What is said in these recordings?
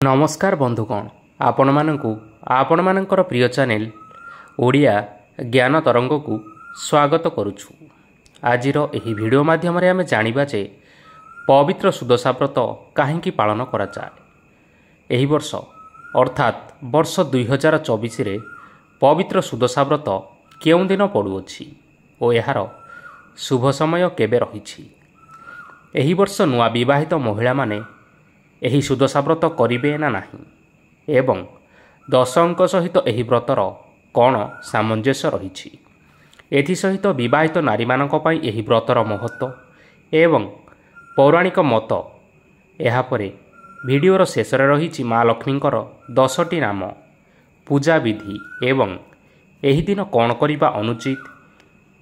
नमस्कार बंधुगण आपण मानकर प्रिय चैनल ओडिया ज्ञान तरंग को स्वागत करुछु। आजिर एही वीडियो माध्यम आम जानिबा जे पवित्र सुदशा व्रत काहेकि पालन करा जाए। एही वर्ष अर्थात वर्ष 2024 रे पवित्र सुदशा व्रत केउं दिन पड़ुअछि ओ एहार शुभ समय केबे रहिछि। एही वर्ष नुआ विवाहित महिला माने एही सुदशा व्रत करिवे ना नाही एवं दश अंक सहित एही व्रतर कौन सामंजस्य रहिछि। एथि सहित विवाहित नारी मानक पई एही व्रतर महत्व एवं पौराणिक मत एहा परे वीडियोर शेष रहिछि माँ लक्ष्मींकर 10टी नाम, पूजा विधि एवं एही दिन कौन करिबा अनुचित,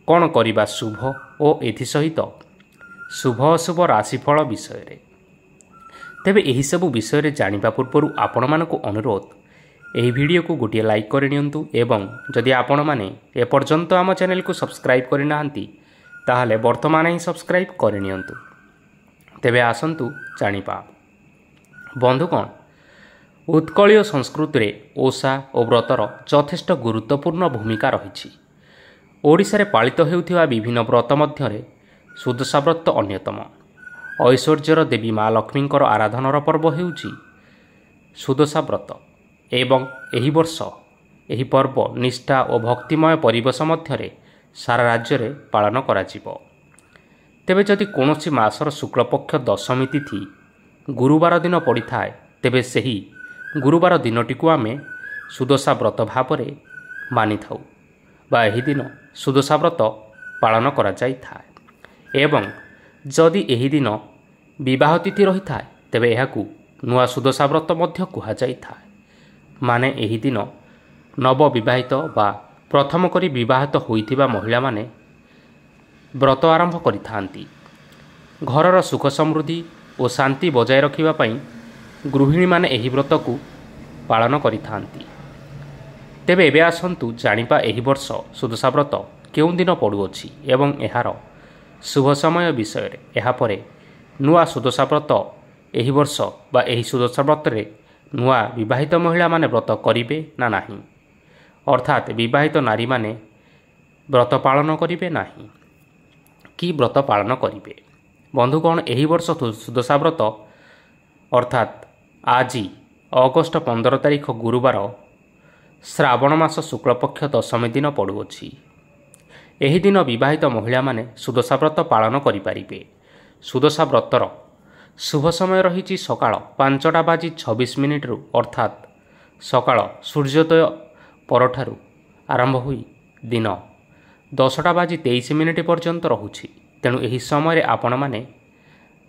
कौन करिबा शुभ और एथि सहित शुभ अशुभ राशिफल विषय रे। तेबे एही सबु विषय जानिबा पूर्व आपण मानकु अनुरोध एही वीडियो को गोटे लाइक करनियंतु एवं जदि आपण माने एपर्यंत आम चैनल को सब्सक्राइब करिनाहांती ताहले वर्तमान ही सब्सक्राइब करनियंतु। तेबे आसंतु जानिबा। बंधुगण, उत्कलीय संस्कृति रे ओषा और व्रतर यथेष्ट गुरुत्वपूर्ण भूमिका रहिछि। ओडिशा रे पालित हेउथिबा विभिन्न व्रत मध्यरे सुदशा व्रत अन्यतम। ऐश्वर्यर देवी माँ लक्ष्मींकर आराधनार पर्व हेउछि सुदशा व्रत एवं एही वर्ष एही पर्व निष्ठा और भक्तिमय परिवेश मध्यरे सारा राज्य रे पालन कराजिबो। तेबे जदि कोनोसी मासर शुक्लपक्ष दशमी तिथि गुरुवार दिन पड़ी थाए तेबे सेही गुरुवार दिनटी को आमे सुदशा व्रत भावरे मानि थाउ बा एही दिन सुदशा व्रत पालन करा जाई थाए। एवं जदि एही दिन विवाह तिथि रही थाए तेबे एहाकु नुआ सुदशा व्रत मध्य कुहा जाई थाए। माने एही दिन नव विवाहित बा प्रथम करी विवाहित होइथिबा महिला माने व्रत आरंभ करिथांती। घरर सुख समृद्धि और शांति बजाय रखिबा पई गृहिणी माने एही व्रत को पालन करिथांती। तेबे एबे आसंतु जानिबा एही वर्ष सुदशा व्रत केउं दिन पड़ुअछि एवं एहार शुभ समय विषय रे। एहा परे नुआ सुदशा व्रत एही वर्ष बा एही सुदशा व्रत रे नुआ विवाहित महिला माने व्रत करिवे ना नाही, अर्थात विवाहित नारी माने व्रत पालन करिवे नाही कि व्रत पालन करिवे। बंधुगण, एही वर्ष सुदशा व्रत अर्थात आज अगस्त 15 तारिख गुरुवार श्रावण मास शुक्लपक्ष दशमी दिन पड़ुअछि। एही दिन विवाहित महिला माने सुदशा व्रत पालन करिपारिबे। सुदशा व्रतर शुभ समय रहिछि सकाळ 5:26 रु अर्थात सकाळ सूर्योदय परठारु आरंभ होई दिन 10:23 पर्यंत रहुछि। तेणु एही समय आपण माने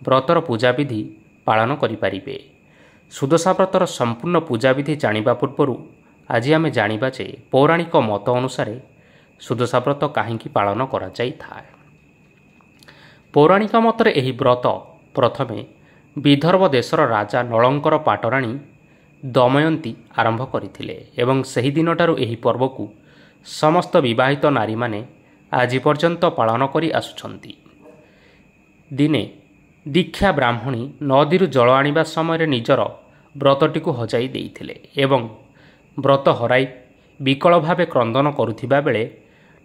व्रतर पूजा विधि पालन करिपारिबे। सुदशा व्रतर संपूर्ण पूजा विधि जानिबा पूर्व आज आमे जानिबा जे पौराणिक मत अनुसार सुदशा व्रत काहेकि पालन करा जाई थाए। पौराणिक मतरे एही व्रत प्रथमे विदर्भ देशर राजा नलंकर पाटराणी दमयंती आरंभ करथिले एवं सही दिनटारु एही पर्व को समस्त विवाहित नारी माने आज पर्यंत पालन करी आसुछंती। दिने दीक्षा ब्राह्मणी नदीरु जल आनिबा समय निजर व्रतटी को हजाई देइथिले एवं व्रत हराई विकल भावे क्रंदन करुथिबा बेले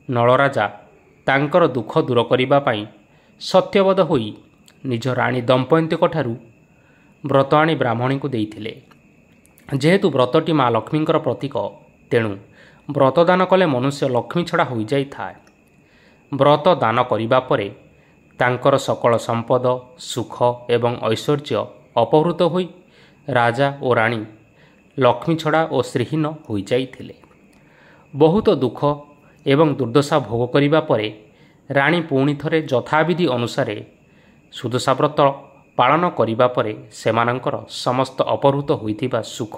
नलराजा तांकर दुख दूर करिबा पई सत्यवद होई निज राणी दंपयंती ठारू व्रत आनी ब्राह्मणी को देइथिले। जेहेतु व्रतटी माँ लक्ष्मींकर प्रतीक तेणु व्रत दान कले मनुष्य लक्ष्मी छड़ा होई जाई थाए। व्रत दान करिबा परे तांकर सकल संपद सुख एवं ऐश्वर्य अपहृत होई राजा और राणी लक्ष्मी छड़ा और श्रीहीन होई जाइथिले। बहुत दुख एवं दुर्दशा भोग करिबा परे राणी पुणी थरे यथाविधि अनुसार सुदशा व्रत पालन करिबा परे सेमानंकर समस्त अपहृत होइथिबा सुख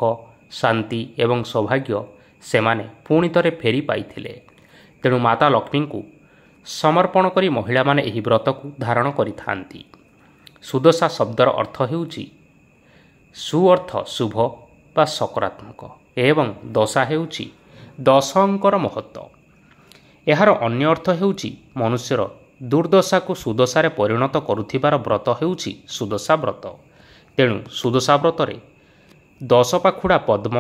शांति एवं सौभाग्य सेमाने पुणी थरे फेरी पाइथिले। तेणु माता लक्ष्मी को समर्पण करी महिला माने एही व्रत को धारण करिथांती। सुदशा शब्दर अर्थ हेउची सु अर्थ शुभ बा सकारात्मक एवं दशा हेउची दश अंकर महत्व। एहार अन्य अर्थ हेउची मनुष्यर दुर्दशा को सुदशारे परिणत करुथिबार व्रत हेउची सुदशा व्रत। तेणु सुदशा व्रतरे ଦଶ ପାଖୁଡ଼ା ପଦ୍ମ,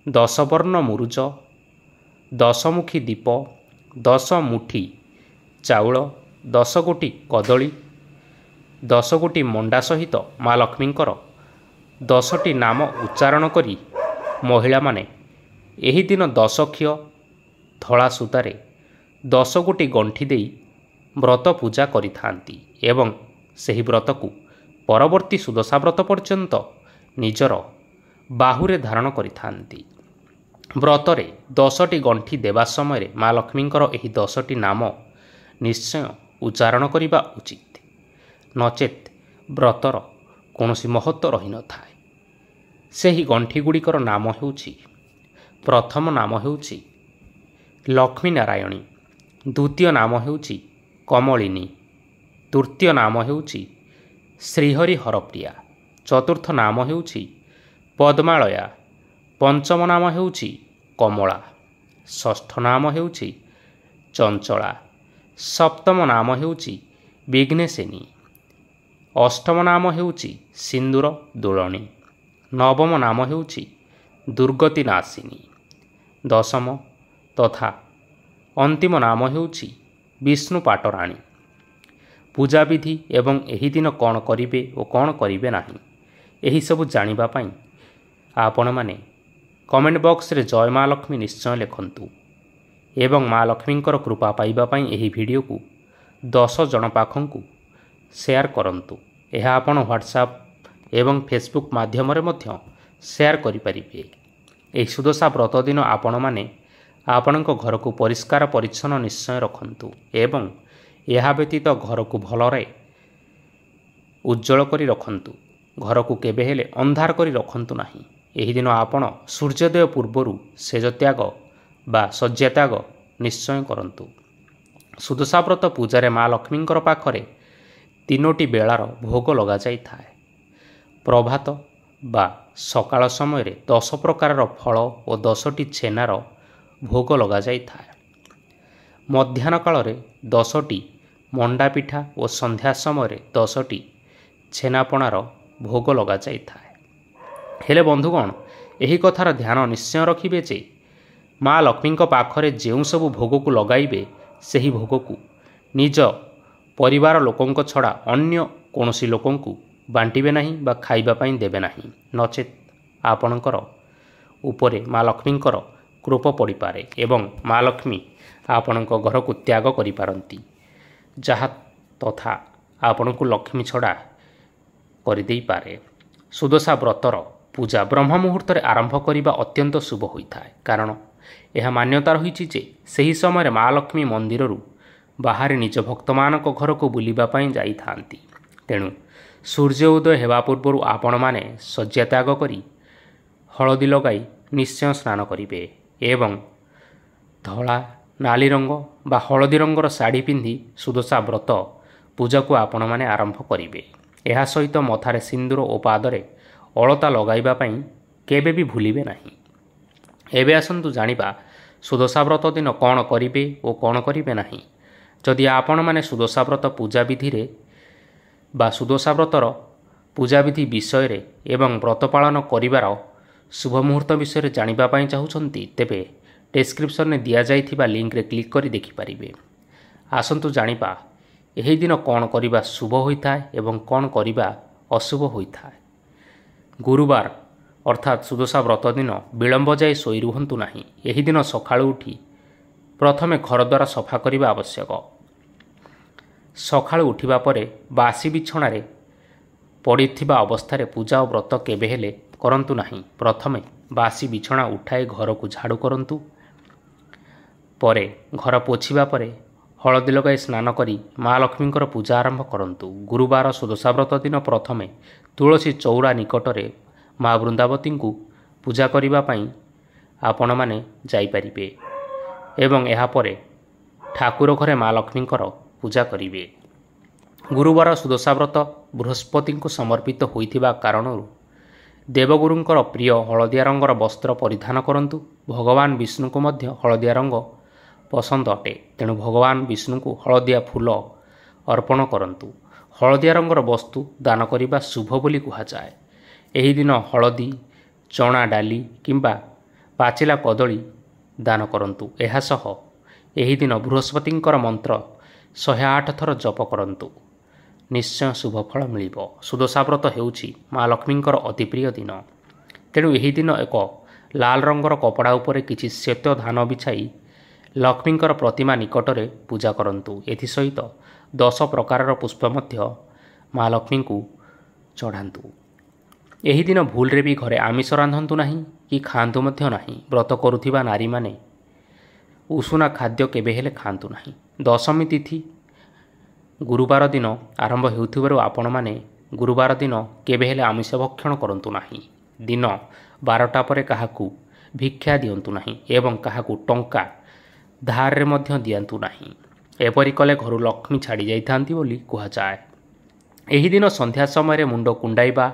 10 ବର୍ଣ୍ଣ ମୁରୁଜ, 10 ମୁଖୀ ଦୀପ, 10 ମୁଠି ଚାଉଳ, 10 ଗୋଟି କଦଳୀ, 10 ଗୋଟି ମଣ୍ଡା ସହିତ ମା ଲକ୍ଷ୍ମୀଙ୍କର 10ଟି ନାମ ଉଚ୍ଚାରଣ କରି ମହିଳାମାନେ ଏହି ଦିନ 10 ଖିଅ ଧଳା ସୂତାରେ 10 ଗୋଟି ଗଣ୍ଠି ଦେଇ ବ୍ରତ ପୂଜା କରିଥାନ୍ତି ଏବଂ ସେହି ବ୍ରତକୁ ପରବର୍ତ୍ତୀ ସୁଦଶା ବ୍ରତ ପର୍ଯ୍ୟନ୍ତ ନିଜର ବାହୁରେ ଧାରଣ କରିଥାନ୍ତି। ବ୍ରତରେ 10ଟି ଗଣ୍ଠି ଦେବା ସମୟରେ ମା ଲକ୍ଷ୍ମୀଙ୍କର ଏହି 10ଟି ନାମ ନିଶ୍ଚୟ ଉଚ୍ଚାରଣ କରିବା ଉଚିତ, ନଚେତ୍ ବ୍ରତର କୌଣସି ମହତ୍ତ୍ୱ ରହିନଥାଏ। ସେହି ଗଣ୍ଠିଗୁଡ଼ିକର ନାମ ହେଉଛି, ପ୍ରଥମ ନାମ ହେଉଛି ଲକ୍ଷ୍ମୀ ନାରାୟଣୀ, ଦ୍ୱିତୀୟ ନାମ ହେଉଛି କମଳିନୀ, ତୃତୀୟ ନାମ ହେଉଛି ଶ୍ରୀହରି ହରପ୍ରିୟା, ଚତୁର୍ଥ ନାମ ହେଉଛି ପଦ୍ମାଳୟା, ପଞ୍ଚମ ନାମ ହେଉଛି କମଳା, ଷଷ୍ଠ ନାମ ହେଉଛି ଚଞ୍ଚଳା, ସପ୍ତମ ନାମ ହେଉଛି ବିଘ୍ନେଶିନୀ, ଅଷ୍ଟମ ନାମ ହେଉଛି ସିନ୍ଦୁର ଦୋଳଣୀ, ନବମ ନାମ ହେଉଛି ଦୁର୍ଗତି ନାଶିନୀ, ଦଶମ ତଥା ଅନ୍ତିମ ନାମ ହେଉଛି ବିଷ୍ଣୁ ପାଟରାଣୀ। ପୂଜାବିଧି ଏବଂ ଏହି ଦିନ କ'ଣ କରିବେ ଓ କ'ଣ କରିବେ ନାହିଁ, ଏହିସବୁ ଜାଣିବା ପାଇଁ ଆପଣମାନେ କମେଣ୍ଟ ବକ୍ସରେ ଜୟ ମା ଲକ୍ଷ୍ମୀ ନିଶ୍ଚୟ ଲେଖନ୍ତୁ ଏବଂ ମା ଲକ୍ଷ୍ମୀଙ୍କର କୃପା ପାଇବା ପାଇଁ ଏହି ଭିଡ଼ିଓକୁ 10 ଜଣ ପାଖଙ୍କୁ ସେୟାର କରନ୍ତୁ। ଏହା ଆପଣ ହ୍ୱାଟ୍ସଆପ୍ ଏବଂ ଫେସବୁକ୍ ମାଧ୍ୟମରେ ମଧ୍ୟ ସେୟାର କରିପାରିବେ। ଏହି ସୁଦଶା ବ୍ରତ ଦିନ ଆପଣମାନେ ଆପଣଙ୍କ ଘରକୁ ପରିଷ୍କାର ପରିଚ୍ଛନ୍ନ ନିଶ୍ଚୟ ରଖନ୍ତୁ ଏବଂ ଏହା ବ୍ୟତୀତ ଘରକୁ ଭଲରେ ଉଜ୍ଜଳ କରି ରଖନ୍ତୁ। ଘରକୁ କେବେ ହେଲେ ଅନ୍ଧାର କରି ରଖନ୍ତୁ ନାହିଁ। ଏହି ଦିନ ଆପଣ ସୂର୍ଯ୍ୟୋଦୟ ପୂର୍ବରୁ ସେଜତ୍ୟାଗ ବା ଶଯ୍ୟାତ୍ୟାଗ ନିଶ୍ଚୟ କରନ୍ତୁ। ସୁଦଶା ବ୍ରତ ପୂଜାରେ ମା ଲକ୍ଷ୍ମୀଙ୍କର ପାଖରେ 3ଟି ବେଳାର ଭୋଗ ଲଗାଯାଇଥାଏ। ପ୍ରଭାତ ବା ସକାଳ ସମୟରେ 10 ପ୍ରକାରର ଫଳ ଓ 10ଟି ଛେନାର ଭୋଗ ଲଗାଯାଇଥାଏ। ମଧ୍ୟାହ୍ନ କାଳରେ 10ଟି ମଣ୍ଡା ପିଠା ଓ ସନ୍ଧ୍ୟା ସମୟରେ 10ଟି ଛେନାପଣାର ଭୋଗ ଲଗାଯାଇଥାଏ। ହେଲେ ବନ୍ଧୁଗଣ, ଏହି କଥାର ଧ୍ୟାନ ନିଶ୍ଚୟ ରଖିବେ ଯେ ମା ଲକ୍ଷ୍ମୀଙ୍କ ପାଖରେ ଯେଉଁ ସବୁ ଭୋଗକୁ ଲଗାଇବେ ସେହି ଭୋଗକୁ ନିଜ ପରିବାର ଲୋକଙ୍କ ଛଡ଼ା ଅନ୍ୟ କୌଣସି ଲୋକଙ୍କୁ ବାଣ୍ଟିବେ ନାହିଁ ବା ଖାଇବା ପାଇଁ ଦେବେ ନାହିଁ, ନଚେତ୍ ଆପଣଙ୍କର ଉପରେ ମା ଲକ୍ଷ୍ମୀଙ୍କର କୃପ ପଡ଼ିପାରେ ଏବଂ ମା ଲକ୍ଷ୍ମୀ ଆପଣଙ୍କ ଘରକୁ ତ୍ୟାଗ କରିପାରନ୍ତି, ଯାହା ତଥା ଆପଣଙ୍କୁ ଲକ୍ଷ୍ମୀ ଛଡ଼ା କରିଦେଇପାରେ। ସୁଦଶା ବ୍ରତର ପୂଜା ବ୍ରହ୍ମ ମୁହୂର୍ତ୍ତରେ ଆରମ୍ଭ କରିବା ଅତ୍ୟନ୍ତ ଶୁଭ ହୋଇଥାଏ, କାରଣ ଏହା ମାନ୍ୟତା ରହିଛି ଯେ ସେହି ସମୟରେ ମା ଲକ୍ଷ୍ମୀ ମନ୍ଦିରରୁ ବାହାରେ ନିଜ ଭକ୍ତମାନଙ୍କ ଘରକୁ ବୁଲିବା ପାଇଁ ଯାଇଥାନ୍ତି। ତେଣୁ ସୂର୍ଯ୍ୟ ଉଦୟ ହେବା ପୂର୍ବରୁ ଆପଣମାନେ ଶଯ୍ୟାତ୍ୟାଗ କରି ହଳଦୀ ଲଗାଇ ନିଶ୍ଚୟ ସ୍ନାନ କରିବେ ଏବଂ ଧଳା, ନାଲି ରଙ୍ଗ ବା ହଳଦୀ ରଙ୍ଗର ଶାଢ଼ୀ ପିନ୍ଧି ସୁଦଶା ବ୍ରତ ପୂଜାକୁ ଆପଣମାନେ ଆରମ୍ଭ କରିବେ। ଏହା ସହିତ ମଥାରେ ସିନ୍ଦୁର ଓ ପାଦରେ ଅଳତା ଲଗାଇବା ପାଇଁ କେବେ ବି ଭୁଲିବେ ନାହିଁ। ଏବେ ଆସନ୍ତୁ ଜାଣିବା ସୁଦଶା ବ୍ରତ ଦିନ କ'ଣ କରିବେ ଓ କ'ଣ କରିବେ ନାହିଁ। ଯଦି ଆପଣମାନେ ସୁଦଶା ବ୍ରତ ପୂଜାବିଧିରେ ବା ସୁଦଶା ବ୍ରତର ପୂଜାବିଧି ବିଷୟରେ ଏବଂ ବ୍ରତ ପାଳନ କରିବାର ଶୁଭ ମୁହୂର୍ତ୍ତ ବିଷୟରେ ଜାଣିବା ପାଇଁ ଚାହୁଁଛନ୍ତି, ତେବେ ଡେସ୍କ୍ରିପସନରେ ଦିଆଯାଇଥିବା ଲିଙ୍କରେ କ୍ଲିକ୍ କରି ଦେଖିପାରିବେ। ଆସନ୍ତୁ ଜାଣିବା ଏହି ଦିନ କ'ଣ କରିବା ଶୁଭ ହୋଇଥାଏ ଏବଂ କ'ଣ କରିବା ଅଶୁଭ ହୋଇଥାଏ। ଗୁରୁବାର ଅର୍ଥାତ୍ ସୁଦଶା ବ୍ରତ ଦିନ ବିଳମ୍ବ ଯାଏ ଶୋଇ ରୁହନ୍ତୁ ନାହିଁ। ଏହି ଦିନ ସକାଳୁ ଉଠି ପ୍ରଥମେ ଘରଦ୍ୱାର ସଫା କରିବା ଆବଶ୍ୟକ। ସକାଳୁ ଉଠିବା ପରେ ବାସି ବିଛଣାରେ ପଡ଼ିଥିବା ଅବସ୍ଥାରେ ପୂଜା ଓ ବ୍ରତ କେବେ ହେଲେ କରନ୍ତୁ ନାହିଁ। ପ୍ରଥମେ ବାସି ବିଛଣା ଉଠାଇ ଘରକୁ ଝାଡ଼ୁ କରନ୍ତୁ। ପରେ ଘର ପୋଛିବା ପରେ ହଳଦୀ ଲଗାଇ ସ୍ନାନ କରି ମା ଲକ୍ଷ୍ମୀଙ୍କର ପୂଜା ଆରମ୍ଭ କରନ୍ତୁ। ଗୁରୁବାର ସୁଦଶା ବ୍ରତ ଦିନ ପ୍ରଥମେ ତୁଳସୀ ଚଉରା ନିକଟରେ ମା ବୃନ୍ଦାବତୀଙ୍କୁ ପୂଜା କରିବା ପାଇଁ ଆପଣମାନେ ଯାଇପାରିବେ ଏବଂ ଏହାପରେ ଠାକୁର ଘରେ ମା ଲକ୍ଷ୍ମୀଙ୍କର ପୂଜା କରିବେ। ଗୁରୁବାର ସୁଦଶା ବ୍ରତ ବୃହସ୍ପତିଙ୍କୁ ସମର୍ପିତ ହୋଇଥିବା କାରଣରୁ ଦେବଗୁରୁଙ୍କର ପ୍ରିୟ ହଳଦିଆ ରଙ୍ଗର ବସ୍ତ୍ର ପରିଧାନ କରନ୍ତୁ। ଭଗବାନ ବିଷ୍ଣୁଙ୍କୁ ମଧ୍ୟ ହଳଦିଆ ରଙ୍ଗ ପସନ୍ଦ ଅଟେ, ତେଣୁ ଭଗବାନ ବିଷ୍ଣୁଙ୍କୁ ହଳଦିଆ ଫୁଲ ଅର୍ପଣ କରନ୍ତୁ। ହଳଦିଆ ରଙ୍ଗର ବସ୍ତୁ ଦାନ କରିବା ଶୁଭ ବୋଲି କୁହାଯାଏ। ଏହି ଦିନ ହଳଦୀ, ଚଣା ଡାଲି କିମ୍ବା ପାଚିଲା କଦଳୀ ଦାନ କରନ୍ତୁ। ଏହା ସହ ଏହି ଦିନ ବୃହସ୍ପତିଙ୍କର ମନ୍ତ୍ର 108 ଥର ଜପ କରନ୍ତୁ। ନିଶ୍ଚୟ ଶୁଭ ଫଳ ମିଳିବ। ସୁଦଶା ବ୍ରତ ହେଉଛି ମା ଲକ୍ଷ୍ମୀଙ୍କର ଅତି ପ୍ରିୟ ଦିନ। ତେଣୁ ଏହି ଦିନ ଏକ ଲାଲ ରଙ୍ଗର କପଡ଼ା ଉପରେ କିଛି ଶ୍ଵେତ ଧାନ ବିଛାଇ ଲକ୍ଷ୍ମୀଙ୍କର ପ୍ରତିମା ନିକଟରେ ପୂଜା କରନ୍ତୁ। ଏଥିସହିତ 10 ପ୍ରକାରର ପୁଷ୍ପ ମଧ୍ୟ ମା ଲକ୍ଷ୍ମୀଙ୍କୁ ଚଢ଼ାନ୍ତୁ। ଏହି ଦିନ ଭୁଲରେ ବି ଘରେ ଆମିଷ ରାନ୍ଧନ୍ତୁ ନାହିଁ କି ଖାଆନ୍ତୁ ମଧ୍ୟ ନାହିଁ। ବ୍ରତ କରୁଥିବା ନାରୀମାନେ ଉଷୁନା ଖାଦ୍ୟ କେବେ ହେଲେ ଖାଆନ୍ତୁ ନାହିଁ। ଦଶମୀ ତିଥି ଗୁରୁବାର ଦିନ ଆରମ୍ଭ ହେଉଥିବାରୁ ଆପଣମାନେ ଗୁରୁବାର ଦିନ କେବେ ହେଲେ ଆମିଷ ଭକ୍ଷଣ କରନ୍ତୁ ନାହିଁ। ଦିନ 12ଟା ପରେ କାହାକୁ ଭିକ୍ଷା ଦିଅନ୍ତୁ ନାହିଁ ଏବଂ କାହାକୁ ଟଙ୍କା ଧାରରେ ମଧ୍ୟ ଦିଅନ୍ତୁ ନାହିଁ। ଏପରି କଲେ ଘରୁ ଲକ୍ଷ୍ମୀ ଛାଡ଼ି ଯାଇଥାନ୍ତି ବୋଲି କୁହାଯାଏ। ଏହି ଦିନ ସନ୍ଧ୍ୟା ସମୟରେ ମୁଣ୍ଡ କୁଣ୍ଡାଇବା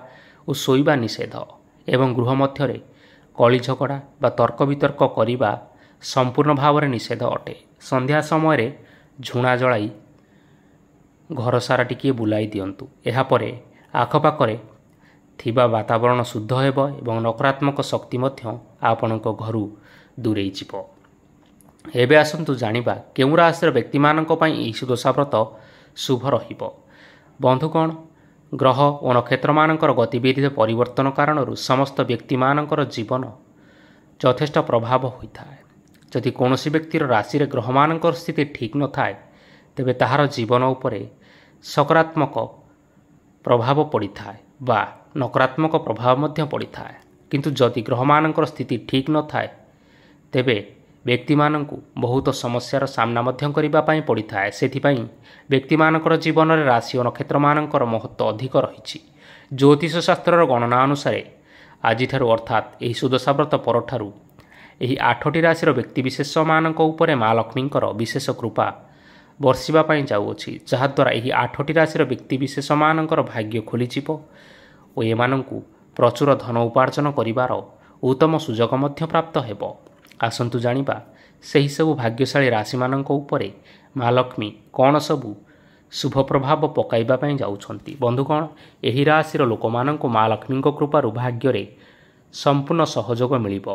ଓ ଶୋଇବା ନିଷେଧ ଏବଂ ଗୃହ ମଧ୍ୟରେ କଳି ଝଗଡ଼ା ବା ତର୍କ ବିତର୍କ କରିବା ସମ୍ପୂର୍ଣ୍ଣ ଭାବରେ ନିଷେଧ ଅଟେ। ସନ୍ଧ୍ୟା ସମୟରେ ଝୁଣା ଜଳାଇ ଘର ସାରା ଟିକିଏ ବୁଲାଇ ଦିଅନ୍ତୁ। ଏହାପରେ ଆଖପାଖରେ ଥିବା ବାତାବରଣ ଶୁଦ୍ଧ ହେବ ଏବଂ ନକାରାତ୍ମକ ଶକ୍ତି ମଧ୍ୟ ଆପଣଙ୍କ ଘରୁ ଦୂରେଇ ଯିବ। ଏବେ ଆସନ୍ତୁ ଜାଣିବା କେଉଁ ରାଶିର ବ୍ୟକ୍ତିମାନଙ୍କ ପାଇଁ ଏହି ସୁଦଶା ବ୍ରତ ଶୁଭ ରହିବ। ବନ୍ଧୁଗଣ, ଗ୍ରହ ଓ ନକ୍ଷତ୍ରମାନଙ୍କର ଗତିବିଧିରେ ପରିବର୍ତ୍ତନ କାରଣରୁ ସମସ୍ତ ବ୍ୟକ୍ତିମାନଙ୍କର ଜୀବନ ଯଥେଷ୍ଟ ପ୍ରଭାବ ହୋଇଥାଏ। ଯଦି କୌଣସି ବ୍ୟକ୍ତିର ରାଶିରେ ଗ୍ରହମାନଙ୍କର ସ୍ଥିତି ଠିକ୍ ନଥାଏ ତେବେ ତାହାର ଜୀବନ ଉପରେ ସକାରାତ୍ମକ ପ୍ରଭାବ ପଡ଼ିଥାଏ ବା ନକାରାତ୍ମକ ପ୍ରଭାବ ମଧ୍ୟ ପଡ଼ିଥାଏ। କିନ୍ତୁ ଯଦି ଗ୍ରହମାନଙ୍କର ସ୍ଥିତି ଠିକ୍ ନଥାଏ ତେବେ ବ୍ୟକ୍ତିମାନଙ୍କୁ ବହୁତ ସମସ୍ୟାର ସାମ୍ନା ମଧ୍ୟ କରିବା ପାଇଁ ପଡ଼ିଥାଏ। ସେଥିପାଇଁ ବ୍ୟକ୍ତିମାନଙ୍କର ଜୀବନରେ ରାଶି ଓ ନକ୍ଷତ୍ରମାନଙ୍କର ମହତ୍ତ୍ୱ ଅଧିକ ରହିଛି। ଜ୍ୟୋତିଷ ଶାସ୍ତ୍ରର ଗଣନା ଅନୁସାରେ ଆଜିଠାରୁ ଅର୍ଥାତ୍ ଏହି ସୁଦଶା ବ୍ରତ ପରଠାରୁ ଏହି 8ଟି ରାଶିର ବ୍ୟକ୍ତିବିଶେଷମାନଙ୍କ ଉପରେ ମା ଲକ୍ଷ୍ମୀଙ୍କର ବିଶେଷ କୃପା ବର୍ଷିବା ପାଇଁ ଯାଉଅଛି, ଯାହାଦ୍ୱାରା ଏହି 8ଟି ରାଶିର ବ୍ୟକ୍ତିବିଶେଷମାନଙ୍କର ଭାଗ୍ୟ ଖୋଲିଯିବ ଓ ଏମାନଙ୍କୁ ପ୍ରଚୁର ଧନ ଉପାର୍ଜନ କରିବାର ଉତ୍ତମ ସୁଯୋଗ ମଧ୍ୟ ପ୍ରାପ୍ତ ହେବ। ଆସନ୍ତୁ ଜାଣିବା ସେହିସବୁ ଭାଗ୍ୟଶାଳୀ ରାଶିମାନଙ୍କ ଉପରେ ମା ଲକ୍ଷ୍ମୀ କ'ଣ ସବୁ ଶୁଭ ପ୍ରଭାବ ପକାଇବା ପାଇଁ ଯାଉଛନ୍ତି। ବନ୍ଧୁଗଣ, ଏହି ରାଶିର ଲୋକମାନଙ୍କୁ ମା ଲକ୍ଷ୍ମୀଙ୍କ କୃପାରୁ ଭାଗ୍ୟରେ ସମ୍ପୂର୍ଣ୍ଣ ସହଯୋଗ ମିଳିବ।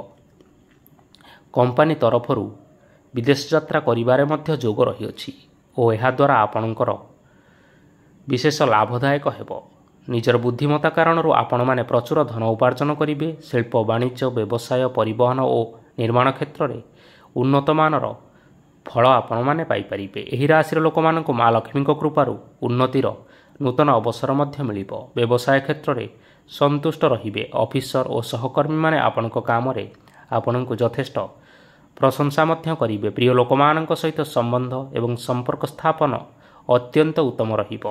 କମ୍ପାନୀ ତରଫରୁ ବିଦେଶ ଯାତ୍ରା କରିବାରେ ମଧ୍ୟ ଯୋଗ ରହିଅଛି ଓ ଏହାଦ୍ୱାରା ଆପଣଙ୍କର ବିଶେଷ ଲାଭଦାୟକ ହେବ। ନିଜର ବୁଦ୍ଧିମତ୍ତା କାରଣରୁ ଆପଣମାନେ ପ୍ରଚୁର ଧନ ଉପାର୍ଜନ କରିବେ। ଶିଳ୍ପ, ବାଣିଜ୍ୟ, ବ୍ୟବସାୟ, ପରିବହନ ଓ ନିର୍ମାଣ କ୍ଷେତ୍ରରେ ଉନ୍ନତମାନର ଫଳ ଆପଣମାନେ ପାଇପାରିବେ। ଏହି ରାଶିର ଲୋକମାନଙ୍କୁ ମା ଲକ୍ଷ୍ମୀଙ୍କ କୃପାରୁ ଉନ୍ନତିର ନୂତନ ଅବସର ମଧ୍ୟ ମିଳିବ। ବ୍ୟବସାୟ କ୍ଷେତ୍ରରେ ସନ୍ତୁଷ୍ଟ ରହିବେ। ଅଫିସର ଓ ସହକର୍ମୀମାନେ ଆପଣଙ୍କ କାମରେ ଆପଣଙ୍କୁ ଯଥେଷ୍ଟ ପ୍ରଶଂସା ମଧ୍ୟ କରିବେ। ପ୍ରିୟ ଲୋକମାନଙ୍କ ସହିତ ସମ୍ବନ୍ଧ ଏବଂ ସମ୍ପର୍କ ସ୍ଥାପନ ଅତ୍ୟନ୍ତ ଉତ୍ତମ ରହିବ।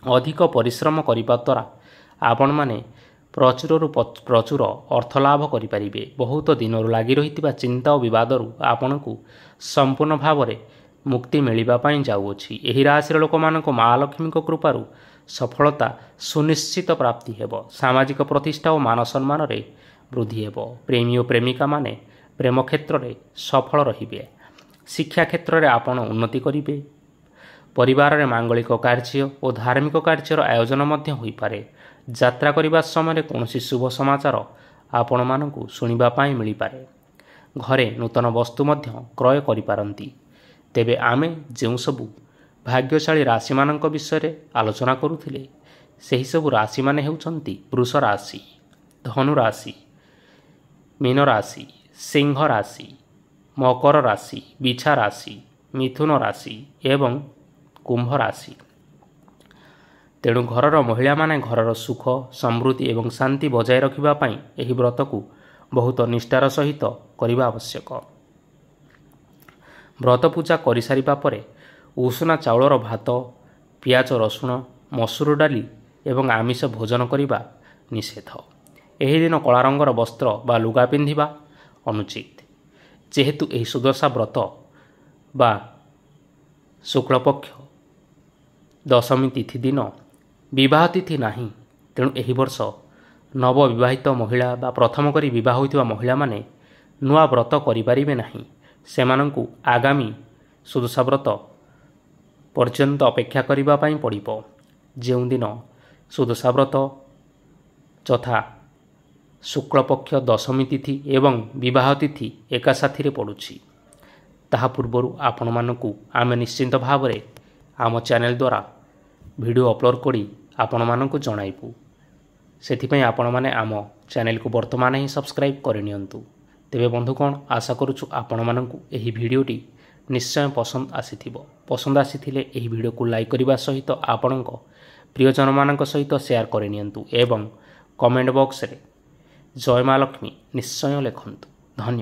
ଅଧିକ ପରିଶ୍ରମ କରିବା ଦ୍ୱାରା ଆପଣମାନେ ପ୍ରଚୁରରୁ ପ୍ରଚୁର ଅର୍ଥ ଲାଭ କରିପାରିବେ। ବହୁତ ଦିନରୁ ଲାଗି ରହିଥିବା ଚିନ୍ତା ଓ ବିବାଦରୁ ଆପଣଙ୍କୁ ସମ୍ପୂର୍ଣ୍ଣ ଭାବରେ ମୁକ୍ତି ମିଳିବା ପାଇଁ ଯାଉଅଛି। ଏହି ରାଶିର ଲୋକମାନଙ୍କୁ ମା ଲକ୍ଷ୍ମୀଙ୍କ କୃପାରୁ ସଫଳତା ସୁନିଶ୍ଚିତ ପ୍ରାପ୍ତି ହେବ। ସାମାଜିକ ପ୍ରତିଷ୍ଠା ଓ ମାନ ସମ୍ମାନରେ ବୃଦ୍ଧି ହେବ। ପ୍ରେମୀ ଓ ପ୍ରେମିକାମାନେ ପ୍ରେମ କ୍ଷେତ୍ରରେ ସଫଳ ରହିବେ। ଶିକ୍ଷା କ୍ଷେତ୍ରରେ ଆପଣ ଉନ୍ନତି କରିବେ। ପରିବାରରେ ମାଙ୍ଗଳିକ କାର୍ଯ୍ୟ ଓ ଧାର୍ମିକ କାର୍ଯ୍ୟର ଆୟୋଜନ ମଧ୍ୟ ହୋଇପାରେ। ଯାତ୍ରା କରିବା ସମୟରେ କୌଣସି ଶୁଭ ସମାଚାର ଆପଣମାନଙ୍କୁ ଶୁଣିବା ପାଇଁ ମିଳିପାରେ। ଘରେ ନୂତନ ବସ୍ତୁ ମଧ୍ୟ କ୍ରୟ କରିପାରନ୍ତି। ତେବେ ଆମେ ଯେଉଁ ସବୁ ଭାଗ୍ୟଶାଳୀ ରାଶିମାନଙ୍କ ବିଷୟରେ ଆଲୋଚନା କରୁଥିଲେ ସେହିସବୁ ରାଶିମାନେ ହେଉଛନ୍ତି ବୃଷ ରାଶି, ଧନୁ ରାଶି, ମୀନ ରାଶି, ସିଂହ ରାଶି, ମକର ରାଶି, ବିଛା ରାଶି, ମିଥୁନ ରାଶି ଏବଂ କୁମ୍ଭ ରାଶି। ତେଣୁ ଘରର ମହିଳାମାନେ ଘରର ସୁଖ, ସମୃଦ୍ଧି ଏବଂ ଶାନ୍ତି ବଜାୟ ରଖିବା ପାଇଁ ଏହି ବ୍ରତକୁ ବହୁତ ନିଷ୍ଠାର ସହିତ କରିବା ଆବଶ୍ୟକ। ବ୍ରତ ପୂଜା କରିସାରିବା ପରେ ଉଷୁନା ଚାଉଳର ଭାତ, ପିଆଜ, ରସୁଣ, ମସୁର ଡାଲି ଏବଂ ଆମିଷ ଭୋଜନ କରିବା ନିଷେଧ। ଏହି ଦିନ କଳା ରଙ୍ଗର ବସ୍ତ୍ର ବା ଲୁଗା ପିନ୍ଧିବା ଅନୁଚିତ। ଯେହେତୁ ଏହି ସୁଦଶା ବ୍ରତ ବା ଶୁକ୍ଳପକ୍ଷ ଦଶମୀ ତିଥି ଦିନ ବିବାହ ତିଥି ନାହିଁ, ତେଣୁ ଏହି ବର୍ଷ ନବବିବାହିତ ମହିଳା ବା ପ୍ରଥମ କରି ବିବାହ ହୋଇଥିବା ମହିଳାମାନେ ନୂଆ ବ୍ରତ କରିପାରିବେ ନାହିଁ। ସେମାନଙ୍କୁ ଆଗାମୀ ସୁଦଶା ବ୍ରତ ପର୍ଯ୍ୟନ୍ତ ଅପେକ୍ଷା କରିବା ପାଇଁ ପଡ଼ିବ। ଯେଉଁଦିନ ସୁଦଶା ବ୍ରତ ଯଥା शुक्लपक्ष दशमी तिथि एवं विवाह तिथि एका साथी पड़ुछि। ताहा पूर्वरु आपण मानकु आमे निश्चिंत भावरे आम चैनल द्वारा वीडियो अपलोड करी आपण मानकु जणाइबु। सेथिपई आपण माने आम चैनल को वर्तमान ही सब्सक्राइब करनियंतु। तेबे बंधुगण आशा करूछु आपण मानकु एही वीडियोटी निश्चय पसंद आसीथिले एही वीडियो को लाइक करबा सहित आपणक प्रियजन मानक सहित शेयर करनियंतु एवं कमेंट बॉक्स रे जय मां लक्ष्मी निश्चय लिखंतु। धन्यवाद।